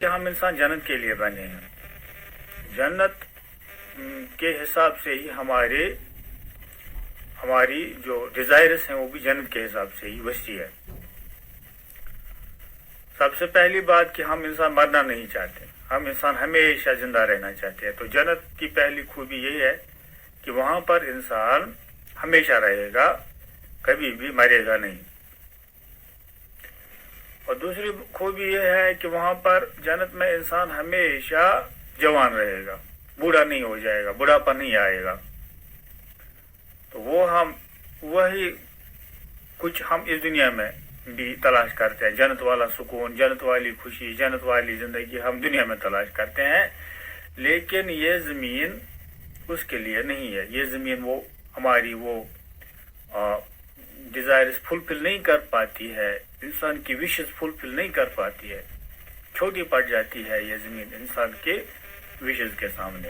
कि हम इंसान जन्नत के लिए बने हैं। जन्नत के हिसाब से ही हमारी जो डिजायर्स हैं वो भी जन्नत के हिसाब से ही वसी है। सबसे पहली बात कि हम इंसान मरना नहीं चाहते, हम इंसान हमेशा जिंदा रहना चाहते हैं। तो जन्नत की पहली खूबी यही है कि वहां पर इंसान हमेशा रहेगा, कभी भी मरेगा नहीं। और दूसरी खूबी यह है कि वहां पर जन्नत में इंसान हमेशा जवान रहेगा, बूढ़ा नहीं हो जाएगा, बुढ़ापा नहीं आएगा। तो वही कुछ हम इस दुनिया में भी तलाश करते हैं। जन्नत वाला सुकून, जन्नत वाली खुशी, जन्नत वाली जिंदगी हम दुनिया में तलाश करते हैं, लेकिन ये जमीन उसके लिए नहीं है। ये जमीन वो हमारी डिजायर्स फुलफिल नहीं कर पाती है, इंसान की विशेष फुलफिल नहीं कर पाती है, छोटी पड़ जाती है ये जमीन इंसान के विशेष के सामने,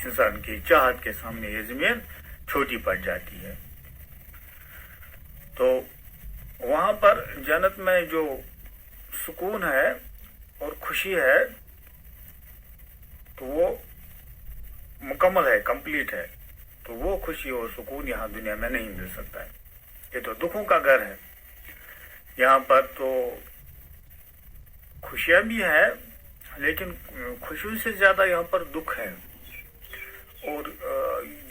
इंसान की चाहत के सामने ये जमीन छोटी पड़ जाती है। तो वहां पर जन्नत में जो सुकून है और खुशी है तो वो मुकम्मल है, कंप्लीट है। तो वो खुशी और सुकून यहाँ दुनिया में नहीं मिल सकता है। ये तो दुखों का घर है। यहाँ पर तो खुशियां भी है, लेकिन खुशियों से ज्यादा यहाँ पर दुख है। और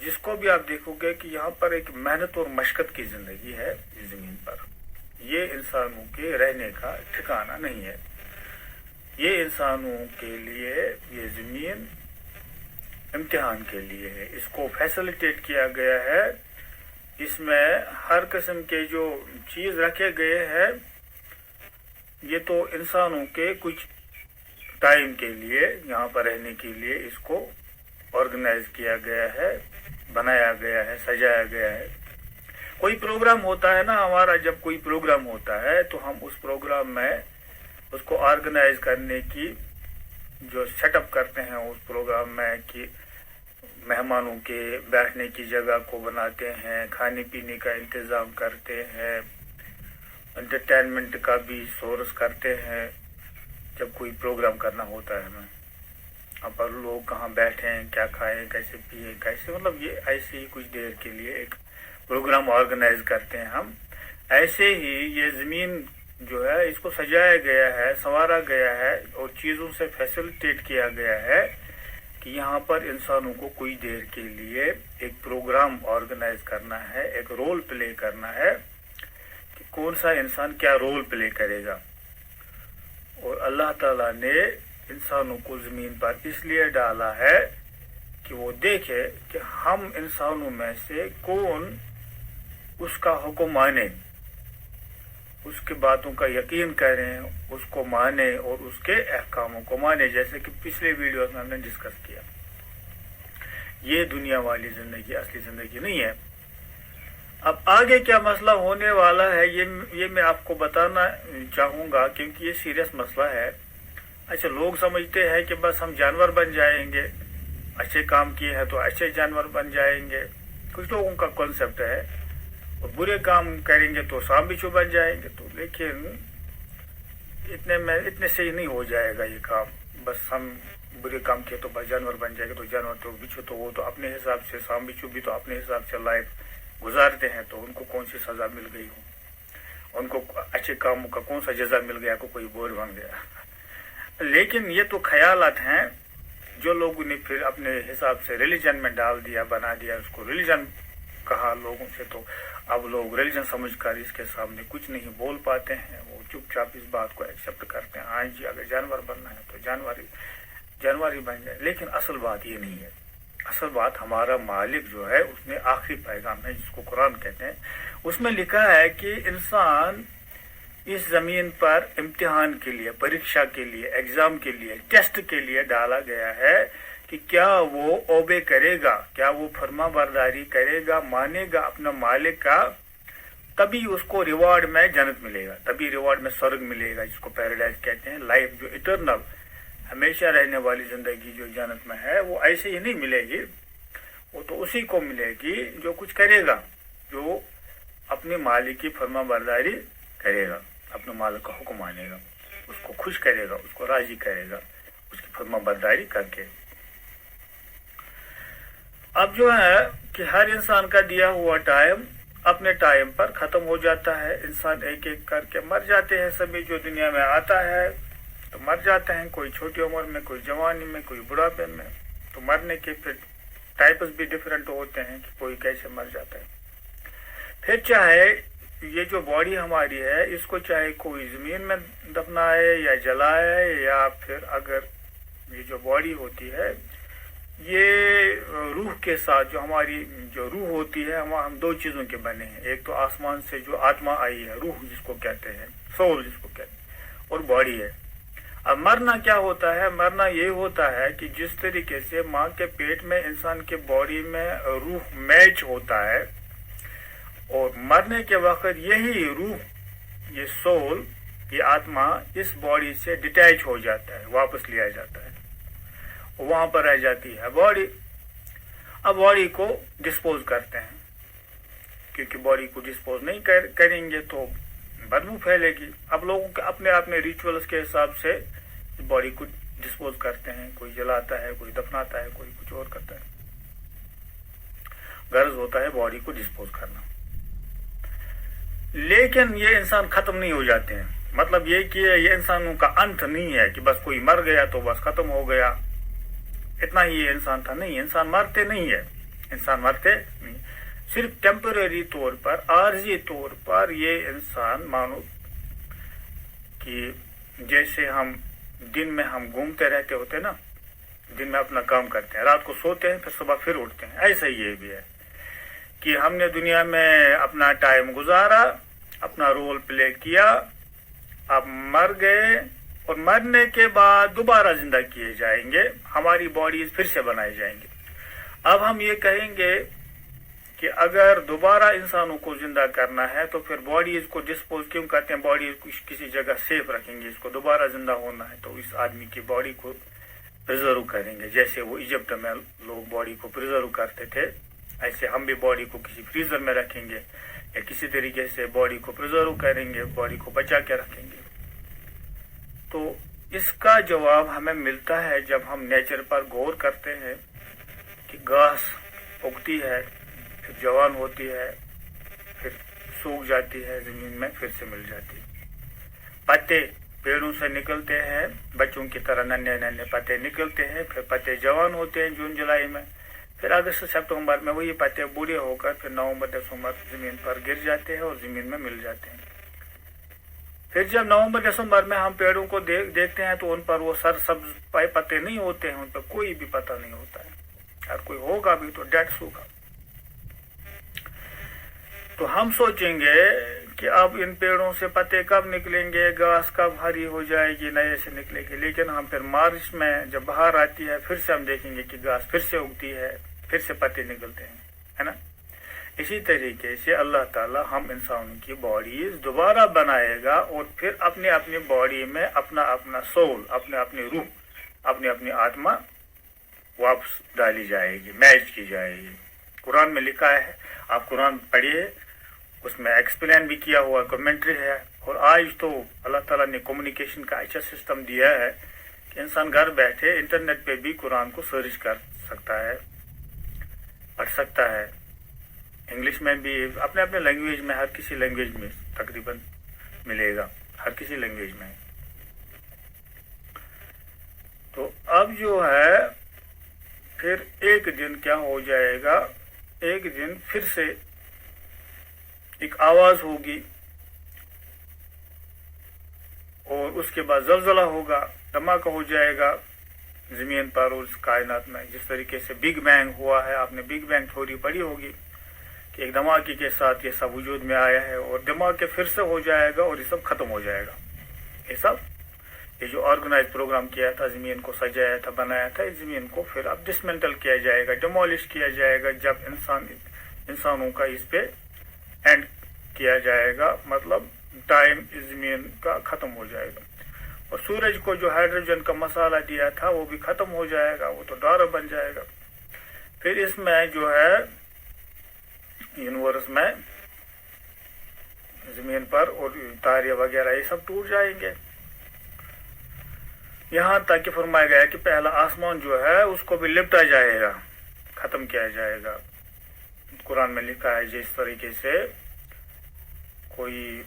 जिसको भी आप देखोगे कि यहाँ पर एक मेहनत और मशक्कत की जिंदगी है इस जमीन पर। ये इंसानों के रहने का ठिकाना नहीं है। ये इंसानों के लिए ये जमीन इम्तिहान के लिए है। इसको फैसिलिटेट किया गया है। इसमें हर किस्म के जो चीज रखे गए हैं, ये तो इंसानों के कुछ टाइम के लिए यहाँ पर रहने के लिए इसको ऑर्गेनाइज किया गया है, बनाया गया है, सजाया गया है। कोई प्रोग्राम होता है ना हमारा, जब कोई प्रोग्राम होता है तो हम उस प्रोग्राम में उसको ऑर्गेनाइज करने की जो सेटअप करते हैं उस प्रोग्राम में कि मेहमानों के बैठने की जगह को बनाते हैं, खाने पीने का इंतजाम करते हैं, एंटरटेनमेंट का भी सोर्स करते हैं। जब कोई प्रोग्राम करना होता है ना, अब पर लोग कहाँ बैठें, क्या खाएं, कैसे पिए, कैसे, मतलब ये ऐसे ही कुछ देर के लिए एक प्रोग्राम ऑर्गेनाइज करते हैं हम। ऐसे ही ये जमीन जो है इसको सजाया गया है, संवारा गया है और चीजों से फैसिलिटेट किया गया है कि यहाँ पर इंसानों को कोई देर के लिए एक प्रोग्राम ऑर्गेनाइज करना है, एक रोल प्ले करना है कि कौन सा इंसान क्या रोल प्ले करेगा। और अल्लाह ताला ने इंसानों को जमीन पर इसलिए डाला है कि वो देखे कि हम इंसानों में से कौन उसका हुक्म माने, उसकी बातों का यकीन करें, उसको माने और उसके अहकामों को माने। जैसे कि पिछले वीडियो में हमने डिस्कस किया, ये दुनिया वाली जिंदगी असली जिंदगी नहीं है। अब आगे क्या मसला होने वाला है ये मैं आपको बताना चाहूंगा, क्योंकि ये सीरियस मसला है। अच्छा, लोग समझते हैं कि बस हम जानवर बन जाएंगे, अच्छे काम किए हैं तो अच्छे जानवर बन जाएंगे, कुछ लोगों का कॉन्सेप्ट है, और बुरे काम करेंगे तो सांप बिच्छू बन जाएंगे। तो लेकिन इतने से ही नहीं हो जाएगा ये काम। बस हम बुरे काम किए तो बस जानवर बन जाएंगे। तो जानवर तो बिच्छू तो वो तो अपने हिसाब से, सांप बिच्छू भी तो अपने हिसाब से लाइफ गुजारते हैं, तो उनको कौन सी सजा मिल गई हो, उनको अच्छे कामों का कौन सा जजा मिल गया, को कोई बोझ बन गया। लेकिन ये तो ख्यालात हैं जो लोगों ने फिर अपने हिसाब से रिलीजन में डाल दिया, बना दिया, उसको रिलीजन कहा लोगों से। तो अब लोग रिलीजन समझकर इसके सामने कुछ नहीं बोल पाते हैं, वो चुपचाप इस बात को एक्सेप्ट करते हैं। हाँ जी, अगर जानवर बनना है तो जानवर ही बन जाए। लेकिन असल बात ये नहीं है। असल बात हमारा मालिक जो है उसने आखिरी पैगाम है जिसको कुरान कहते हैं, उसमें लिखा है कि इंसान इस जमीन पर इम्तिहान के लिए, परीक्षा के लिए, एग्जाम के लिए, टेस्ट के लिए डाला गया है कि क्या वो ओबे करेगा, क्या वो फर्मा बरदारी करेगा, मानेगा अपना मालिक का, तभी उसको रिवार्ड में जन्नत मिलेगा, तभी रिवार्ड में स्वर्ग मिलेगा, जिसको पैराडाइज कहते हैं। लाइफ जो इटर्नल, हमेशा रहने वाली जिंदगी जो जन्नत में है, वो ऐसे ही नहीं मिलेगी, वो तो उसी को मिलेगी जो कुछ करेगा, जो अपने मालिक की फर्मा बरदारी करेगा, अपने मालिक का हुक्म मानेगा। उसको खुश करेगा, उसको राजी करेगा उसकी फर्माबरदारी करके। अब जो है कि हर इंसान का दिया हुआ टाइम अपने टाइम पर खत्म हो जाता है। इंसान एक एक करके मर जाते हैं। सभी जो दुनिया में आता है तो मर जाते हैं, कोई छोटी उम्र में, कोई जवानी में, कोई बुढ़ापे में। तो मरने के फिर टाइप्स भी डिफरेंट होते हैं कि कोई कैसे मर जाता है। फिर चाहे ये जो बॉडी हमारी है इसको चाहे कोई जमीन में दफनाए या जलाए, या फिर अगर ये जो बॉडी होती है ये रूह के साथ, जो हमारी जो रूह होती है, हम दो चीजों के बने हैं। एक तो आसमान से जो आत्मा आई है, रूह जिसको कहते हैं, सोल जिसको कहते हैं, और बॉडी है। अब मरना क्या होता है? मरना ये होता है कि जिस तरीके से माँ के पेट में इंसान के बॉडी में रूह मैच होता है, और मरने के वक्त यही रूह, ये सोल, ये आत्मा इस बॉडी से डिटैच हो जाता है, वापस लिया जाता है, वहां पर रह जाती है बॉडी। अब बॉडी को डिस्पोज करते हैं, क्योंकि बॉडी को डिस्पोज नहीं करेंगे तो बदबू फैलेगी। अब लोगों के अपने अपने रिचुअल्स के हिसाब से बॉडी को डिस्पोज करते हैं। कोई जलाता है, कोई दफनाता है, कोई कुछ और करता है। गर्ज होता है बॉडी को डिस्पोज करना। लेकिन ये इंसान खत्म नहीं हो जाते हैं। मतलब ये कि ये इंसानों का अंत नहीं है कि बस कोई मर गया तो बस खत्म हो गया, इतना ही ये इंसान था। नहीं, इंसान मरते नहीं है, इंसान मरते नहीं। सिर्फ टेम्पररी तौर पर, आर्जी तौर पर ये इंसान, मानो कि जैसे हम दिन में हम घूमते रहते होते ना, दिन में अपना काम करते हैं, रात को सोते हैं, फिर सुबह फिर उठते हैं। ऐसा ही ये भी है कि हमने दुनिया में अपना टाइम गुजारा, अपना रोल प्ले किया, अब मर गए, और मरने के बाद दोबारा जिंदा किए जाएंगे, हमारी बॉडी फिर से बनाई जाएंगी। अब हम ये कहेंगे कि अगर दोबारा इंसानों को जिंदा करना है तो फिर बॉडीज को डिस्पोज क्यों करते हैं? बॉडी किसी जगह सेफ रखेंगे, इसको दोबारा जिंदा होना है तो इस आदमी की बॉडी को प्रिजर्व करेंगे। जैसे वो इजिप्ट में लोग बॉडी को प्रिजर्व करते थे, ऐसे हम भी बॉडी को किसी फ्रीजर में रखेंगे या किसी तरीके से बॉडी को प्रिजर्व करेंगे, बॉडी को बचा के रखेंगे। तो इसका जवाब हमें मिलता है जब हम नेचर पर गौर करते हैं कि घास उगती है, फिर जवान होती है, फिर सूख जाती है, जमीन में फिर से मिल जाती है। पत्ते पेड़ों से निकलते हैं, बच्चों की तरह नन्हे नन्हे पत्ते निकलते हैं, फिर पत्ते जवान होते हैं जून जुलाई में, फिर अगस्त सितंबर में वही पत्ते बूढ़े होकर फिर नवंबर दिसंबर जमीन पर गिर जाते हैं और जमीन में मिल जाते हैं। फिर जब नवंबर दिसंबर में हम पेड़ों को देखते हैं तो उन पर वो सरसब्ज पत्ते नहीं होते हैं, उन पर कोई भी पता नहीं होता है, और कोई होगा भी तो डेड सूखा। तो हम सोचेंगे कि अब इन पेड़ों से पत्ते कब निकलेंगे, घास कब हरी हो जाएगी, नए से निकलेगी। लेकिन हम फिर मार्च में जब बाहर आती है फिर से हम देखेंगे कि घास फिर से उगती है, फिर से पत्ते निकलते हैं, है ना। इसी तरीके से अल्लाह ताला हम इंसानों की बॉडीज दोबारा बनाएगा और फिर अपने अपनी बॉडी में अपना अपना सोल, अपने अपनी रूह, अपनी अपनी आत्मा वापस डाली जाएगी, मैच की जाएगी। कुरान में लिखा है, आप कुरान पढ़िए, उसमें एक्सप्लेन भी किया हुआ कमेंट्री है। और आज तो अल्लाह ताला ने कम्युनिकेशन का अच्छा सिस्टम दिया है कि इंसान घर बैठे इंटरनेट पे भी कुरान को सर्च कर सकता है, पढ़ सकता है। इंग्लिश में भी, अपने अपने लैंग्वेज में, हर किसी लैंग्वेज में तकरीबन मिलेगा, हर किसी लैंग्वेज में। तो अब जो है फिर एक दिन क्या हो जाएगा, एक दिन फिर से एक आवाज होगी और उसके बाद जलजला होगा, धमाका हो जाएगा जमीन पर और कायनात में। जिस तरीके से बिग बैंग हुआ है, आपने बिग बैंग थ्योरी पढ़ी होगी कि एक धमाके के साथ ये सब वजूद में आया है और धमाके फिर से हो जाएगा और ये सब खत्म हो जाएगा। ये जो ऑर्गेनाइज प्रोग्राम किया था, जमीन को सजाया था, बनाया था, इस जमीन को फिर अब डिसमेंटल किया जाएगा, डिमोलिश किया जाएगा। जब इंसानों का इस पे एंड किया जाएगा, मतलब टाइम इस जमीन का खत्म हो जाएगा। और सूरज को जो हाइड्रोजन का मसाला दिया था वो भी खत्म हो जाएगा, वो तो डारा बन जाएगा। फिर इसमें जो है यूनिवर्स में जमीन पर और तारे वगैरह ये सब टूट जाएंगे। یہاں تک کہ فرمایا گیا کہ پہلا آسمان جو ہے اس کو بھی لپٹا جائے گا، ختم کیا جائے گا۔ قرآن میں لکھا ہے جس طریقے سے کوئی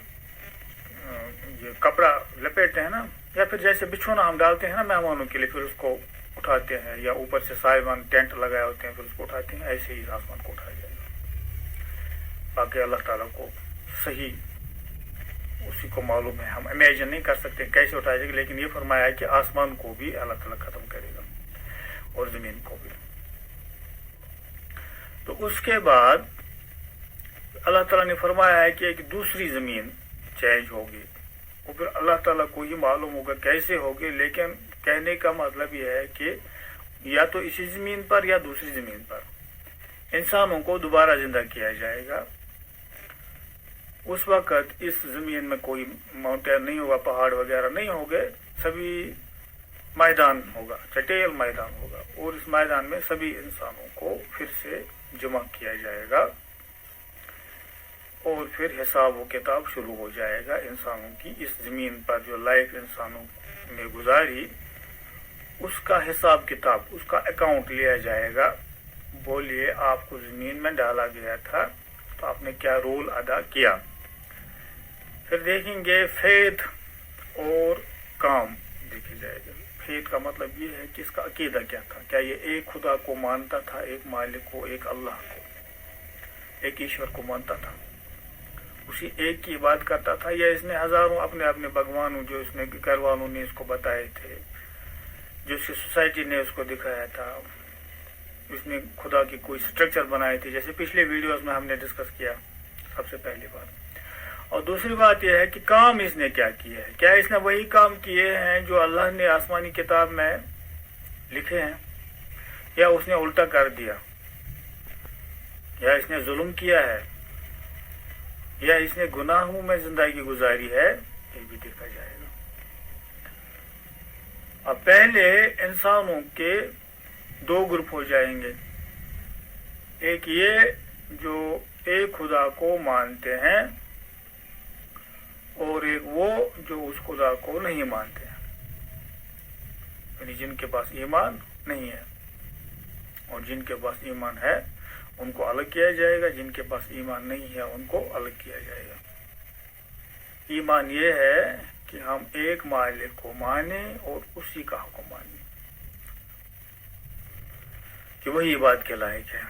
یہ کپڑا لپیٹتے ہیں نا، یا پھر جیسے بچھونا ہم ڈالتے ہیں نا مہمانوں کے لیے، پھر اس کو اٹھاتے ہیں، یا اوپر سے سائبان ٹینٹ لگائے ہوتے ہیں پھر اس کو اٹھاتے ہیں، ایسے ہی آسمان کو اٹھایا جائے گا۔ باقی اللہ تعالیٰ کو صحیح اسی کو معلوم ہے، ہم امیجن نہیں کر سکتے کیسے اٹھایا جائے گا، لیکن یہ فرمایا ہے کہ آسمان کو بھی اللہ تعالیٰ ختم کرے گا اور زمین کو بھی۔ تو اس کے بعد اللہ تعالیٰ نے فرمایا ہے کہ ایک دوسری زمین چینج ہوگی، وہ پھر اللہ تعالیٰ کو ہی معلوم ہوگا کیسے ہوگی، لیکن کہنے کا مطلب یہ ہے کہ یا تو اسی زمین پر یا دوسری زمین پر انسانوں کو دوبارہ زندہ کیا جائے گا۔ اس وقت اس زمین میں کوئی ماؤنٹین نہیں ہوگا، پہاڑ وغیرہ نہیں ہوگے، سبھی میدان ہوگا، چٹیل میدان ہوگا، اور اس میدان میں سبھی انسانوں کو پھر سے جمع کیا جائے گا، اور پھر حساب و کتاب شروع ہو جائے گا انسانوں کی۔ اس زمین پر جو لائف انسانوں نے گزاری اس کا حساب کتاب، اس کا اکاؤنٹ لیا جائے گا۔ بولیے آپ کو زمین میں ڈالا گیا تھا تو آپ نے کیا رول ادا کیا۔ پھر دیکھیں گے فیتھ اور کام دیکھے جائے گا۔ فیتھ کا مطلب یہ ہے کہ اس کا عقیدہ کیا تھا، کیا یہ ایک خدا کو مانتا تھا، ایک مالک کو، ایک اللہ کو، ایک ایشور کو مانتا تھا، اسی ایک کی بات کرتا تھا، یا اس نے ہزاروں اپنے اپنے بھگوانوں جو اس نے گھر والوں نے اس کو بتائے تھے، جو اس کی سوسائٹی نے اس کو دکھایا تھا، اس نے خدا کی کوئی سٹرکچر بنائی تھی، جیسے پچھلے ویڈیوز میں ہم نے ڈسکس کیا سب سے پہلی بات۔ اور دوسری بات یہ ہے کہ کام اس نے کیا کیا ہے، کیا اس نے وہی کام کیے ہیں جو اللہ نے آسمانی کتاب میں لکھے ہیں، یا اس نے الٹا کر دیا، یا اس نے ظلم کیا ہے، یا اس نے گناہوں میں زندگی گزاری ہے، یہ بھی دیکھا جائے گا۔ اب پہلے انسانوں کے دو گروپ ہو جائیں گے، ایک یہ جو ایک خدا کو مانتے ہیں، اور ایک وہ جو اس خدا کو نہیں مانتے ہیں، یعنی جن کے پاس ایمان نہیں ہے، اور جن کے پاس ایمان ہے ان کو الگ کیا جائے گا، جن کے پاس ایمان نہیں ہے ان کو الگ کیا جائے گا۔ ایمان یہ ہے کہ ہم ایک مالک کو مانیں اور اسی کا حکم مانیں، کہ وہی بات کے لائق ہے۔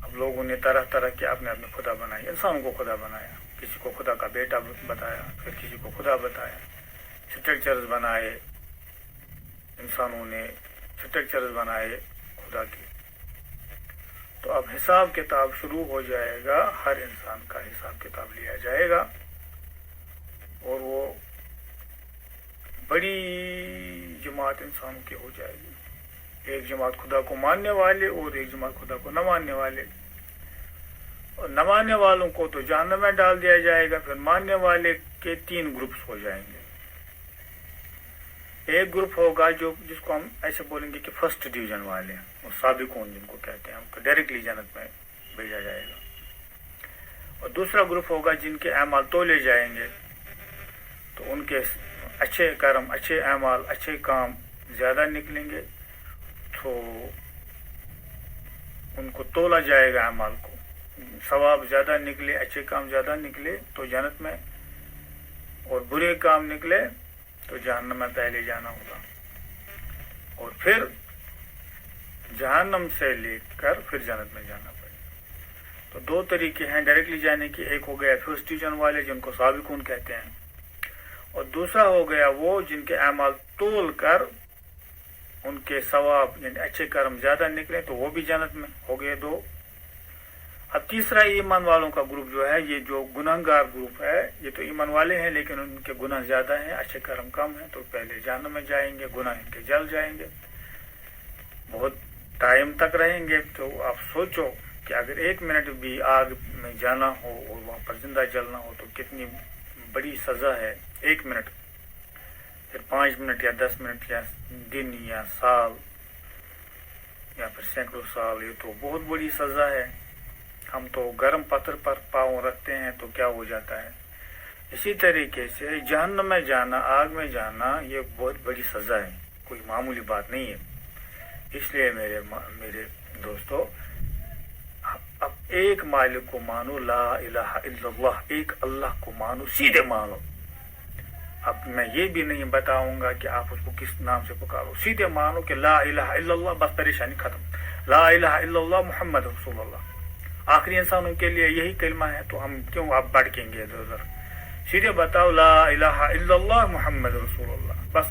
اب لوگوں نے طرح طرح کے اپنے اپنے خدا بنائے، انسانوں کو خدا بنایا، کسی کو خدا کا بیٹا بتایا، پھر کسی کو خدا بتایا، سٹرکچرز بنائے، انسانوں نے سٹرکچرز بنائے خدا کے۔ تو اب حساب کتاب شروع ہو جائے گا، ہر انسان کا حساب کتاب لیا جائے گا، اور وہ بڑی جماعت انسانوں کی ہو جائے گی، ایک جماعت خدا کو ماننے والے اور ایک جماعت خدا کو نہ ماننے والے، اور نہ ماننے والوں کو تو جہنم میں ڈال دیا جائے گا۔ پھر ماننے والے کے 3 گروپس ہو جائیں گے۔ ایک گروپ ہوگا جس کو ہم ایسے بولیں گے کہ فرسٹ ڈویژن والے ہیں، وہ سابقون جن کو کہتے ہیں، ان کو ڈائریکٹلی جنت میں بھیجا جائے گا۔ اور دوسرا گروپ ہوگا جن کے اعمال تولے جائیں گے، تو ان کے اچھے کرم، اچھے اعمال، اچھے کام زیادہ نکلیں گے، تو ان کو تولا جائے گا اعمال کو، ثواب زیادہ نکلے، اچھے کام زیادہ نکلے تو جنت میں، اور برے کام نکلے تو جہنم میں پہلے جانا ہوگا، اور پھر جہنم سے لے کر پھر جنت میں جانا پڑے گا۔ تو 2 طریقے ہیں ڈائریکٹلی جانے کے، ایک ہو گیا فرسٹ ڈویژن والے جن کو سابقون کہتے ہیں، اور دوسرا ہو گیا وہ جن کے اعمال تول کر ان کے ثواب یعنی اچھے کرم زیادہ نکلے تو وہ بھی جنت میں، ہو گئے 2۔ اب تیسرا ایمان والوں کا گروپ جو ہے، یہ جو گناہ گار گروپ ہے، یہ تو ایمان والے ہیں لیکن ان کے گناہ زیادہ ہیں، اچھے کرم کم ہیں، تو پہلے جہنم میں جائیں گے، گناہ ان کے جل جائیں گے، بہت ٹائم تک رہیں گے۔ تو آپ سوچو کہ اگر 1 منٹ بھی آگ میں جانا ہو اور وہاں پر زندہ جلنا ہو تو کتنی بڑی سزا ہے۔ 1 منٹ، پھر 5 منٹ یا 10 منٹ یا دن یا سال یا پھر سینکڑوں سال، یہ تو بہت بڑی سزا ہے۔ ہم تو گرم پتھر پر پاؤں رکھتے ہیں تو کیا ہو جاتا ہے، اسی طریقے سے جہنم میں جانا، آگ میں جانا، یہ بہت بڑی سزا ہے، کوئی معمولی بات نہیں ہے. اس لیے میرے دوستو، اب ایک مالک کو مانو، لا الہ الا اللہ، ایک اللہ کو مانو، سیدھے مانو. اب میں یہ بھی نہیں بتاؤں گا کہ آپ اس کو کس نام سے پکارو، سیدھے مانو کہ لا الہ الا اللہ، بس پریشانی ختم. لا الہ الا اللہ محمد رسول اللہ، آخری انسانوں کے لیے یہی کلمہ ہے، تو ہم کیوں آپ بھڑکیں گے ادھر ادھر؟ سیدھے بتاؤ لا الہ الا اللہ محمد رسول اللہ، بس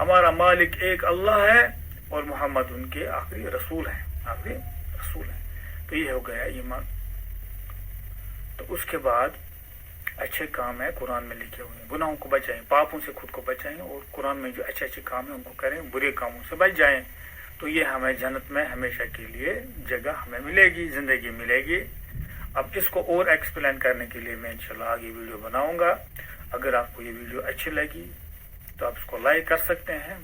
ہمارا مالک ایک اللہ ہے اور محمد ان کے آخری رسول ہیں، آخری رسول ہیں. تو یہ ہو گیا ایمان. تو اس کے بعد اچھے کام ہے قرآن میں لکھے ہوئے ہیں، گناہوں کو بچائیں، پاپوں سے خود کو بچائیں، اور قرآن میں جو اچھے اچھے کام ہیں ان کو کریں، برے کاموں سے بچ جائیں. تو یہ ہمیں جنت میں ہمیشہ کے لیے جگہ ہمیں ملے گی، زندگی ملے گی. اب اس کو اور ایکسپلین کرنے کے لیے میں انشاءاللہ آگے ویڈیو بناؤں گا. اگر آپ کو یہ ویڈیو اچھی لگی تو آپ اس کو لائک کر سکتے ہیں.